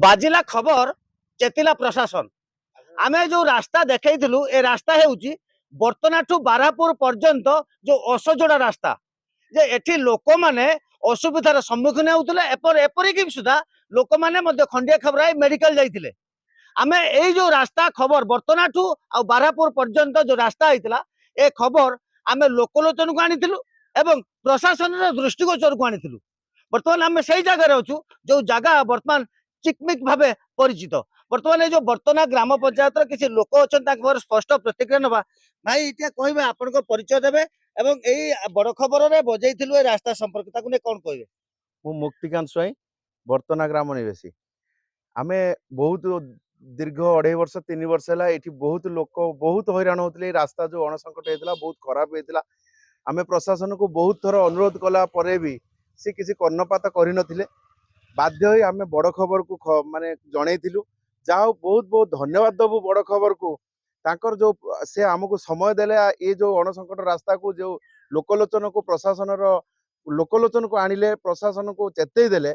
बाजिला खबर चेतिला प्रशासन आमे जो रास्ता देखैथिलु ए रास्ता हेउची बर्तना ठू बारापुर पर्यंत जो असजोड़ा रास्ता जे एठी लोक माने असुविधार सम्मुखीन होउतले एपरिक सुधा लोक माने मध्य खंडिया खबराई मेडिकल जाइतिले। आमे एई जो रास्ता खबर बर्तना ठू आ बारापुर पर्यंत जो रास्ता आइतिला ए खबर आमे लोकलोचन को आनिथिलु एवं प्रशासन दृष्टिगोचर को आनिथिलु। बर्तमान आमे सेई जगह अछु जो जगह बर्तमान चिकमिक भावे परिचित। बर्तमान ये जो बर्तना ग्राम पंचायत किसी लोक अच्छा स्पष्ट प्रतिक्रिया नवा भाई इटा कहबे आपन को परिचय देबे एवं एई बड़ खबर रे बजैथिलु ए रास्ता संपर्क ताकु ने कोन कहबे। मु मुक्तिकांत स्वाई बर्तना ग्राम निवासी आमे बहुत दीर्घ 2.5 वर्ष 3 वर्ष है ये बहुत लोक बहुत हैरान होते रास्ता जो अणसंकट होता बहुत खराब होता आमे प्रशासन को बहुत थर अनुरोध कला परे भी सी किसी कर्णपात कर बाध्य होई आमे बड़ खबर को माने जनइथिलु जाओ बहुत बहुत धन्यवाद दबु बड़ खबर को तांकर जो से आमको समय देले ये जो अणसंकट रास्ता को जो लोकलोचन को प्रशासन लोकलोचन को आनिले प्रशासन को चेतई देले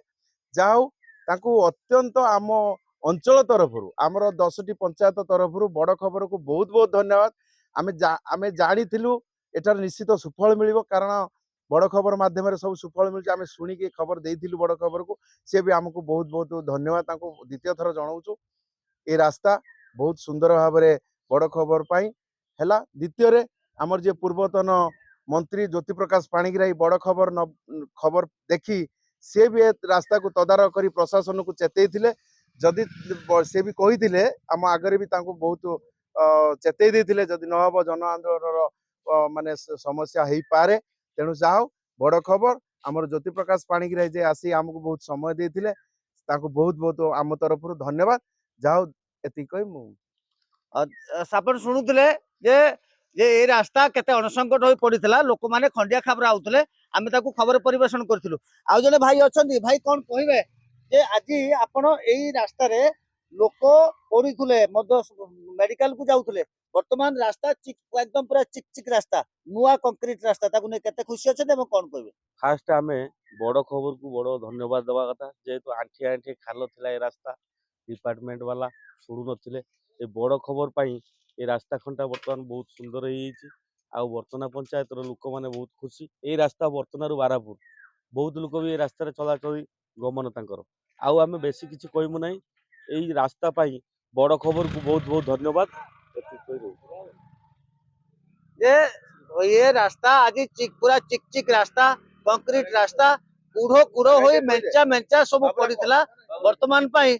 जाओ तांको अत्यंत आम अंचल तरफ आमर 10टी पंचायत तरफ बड़ खबर को बहुत बहुत धन्यवाद। आमे जानी एटार निश्चित सुफल मिलिबो कारण बड़ खबर माध्यम सब सुफल मिलছে आमे सुनिके खबर देइथिलु बड़ खबर को से भी हमको बहुत बहुत धन्यवाद तांको द्वितीय थर जणाउछु। ए रास्ता बहुत सुंदर भाव में बड़ खबर पाई हैला। द्वितीय रे हमर जे पूर्वतन मंत्री ज्योति प्रकाश पाणिग्राही बड़ खबर खबर देखी से भी रास्ता को तदारख करी प्रशासन को चेतई थिले जदि से भी कही थिले आम आगरे भी तांको बहुत चेतई देथिले जदि न हबो जन आंदोलन माने समस्या हेई पारे तेणु जाओ बड़ खबर आमर ज्योति प्रकाश पाणिग्राही जे आसी आमको बहुत समय देथिले तांको बहुत बहुत आम तरफ धन्यवाद। जाओ एति कहि मु आपण शुणुले जे जे ए रास्ता केते अणसंकट होई पड़ितला लोक माने खंडिया खबर आउतले आमे ताकू खबर परिवेशन करथिलु। आ जने भाई अछंती भाई कोन कहिबे जे आजि आपण एई रास्ता रे लोक पड़ितुले मद मेडिकल को जाउतले वर्तमान रास्ता चिक एकदम पूरा चिक चिक रास्ता नुआ कंक्रीट रास्ता ताकू ने केते खुशी अछते हम कोन कहिबे। फास्ट आमे बड़ खबर को बड़ धन्यवाद दवा कथा जेहेतु आंठी आंठी खाल थिला ए रास्ता डिपार्टमेंट वाला छोड़ू नथिले ए बड़ खबर पाई ए रास्ता खंडा वर्तमान बहुत सुंदर हो बर्तना पंचायत लोक मैंने बहुत खुशी ए रास्ता बर्तनारू बारापुर बहुत लोक भी ए रास्ता चलाचल गमन तांकर आमे बेसी किसी कहमु ना यही रास्ता पाई बड़ खबर को बहुत बहुत धन्यवाद। ये रास्ता आज चिक पूरा चिक चिक रास्ता कंक्रीट रास्ता कूढ़ो कूढ़ो होई मेंचा मेंचा सब पड़ितला वर्तमान पाई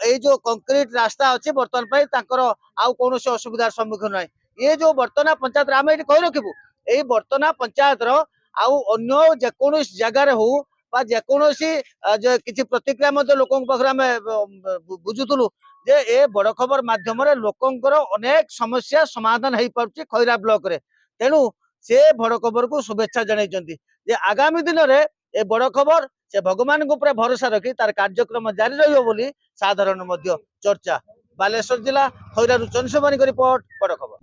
ए जो कंक्रीट रास्ता अच्छे बर्तमान पाई तांकर आउ कोनोसी असुविधार सम्मुखीन नै। ये जो बर्तना पंचायत आम ये कही रखिबु ए बर्तना पंचायत रो आउ अन्य जेकोनोसी जगह रे हो बा जेकोनोसी किछि प्रतिक्रिया मध्य लोकन पाखरे आमे बुझुतलु जे ए बड़ खबर माध्यम रे लोकंकर अनेक समस्या समाधान हेई पाउछि खैरा ब्लॉक रे तेणु से बड़ खबर को शुभेच्छा जणाइछन्ती जे आगामी दिन रे ए बड़ खबर से भगवान को पूरा भरोसा रखी तार कार्यक्रम जारी रहिबो बोली साधारण मध्य चर्चा। बालेश्वर जिला खैरारू चंद्रशेखर रिपोर्ट बड़ खबर।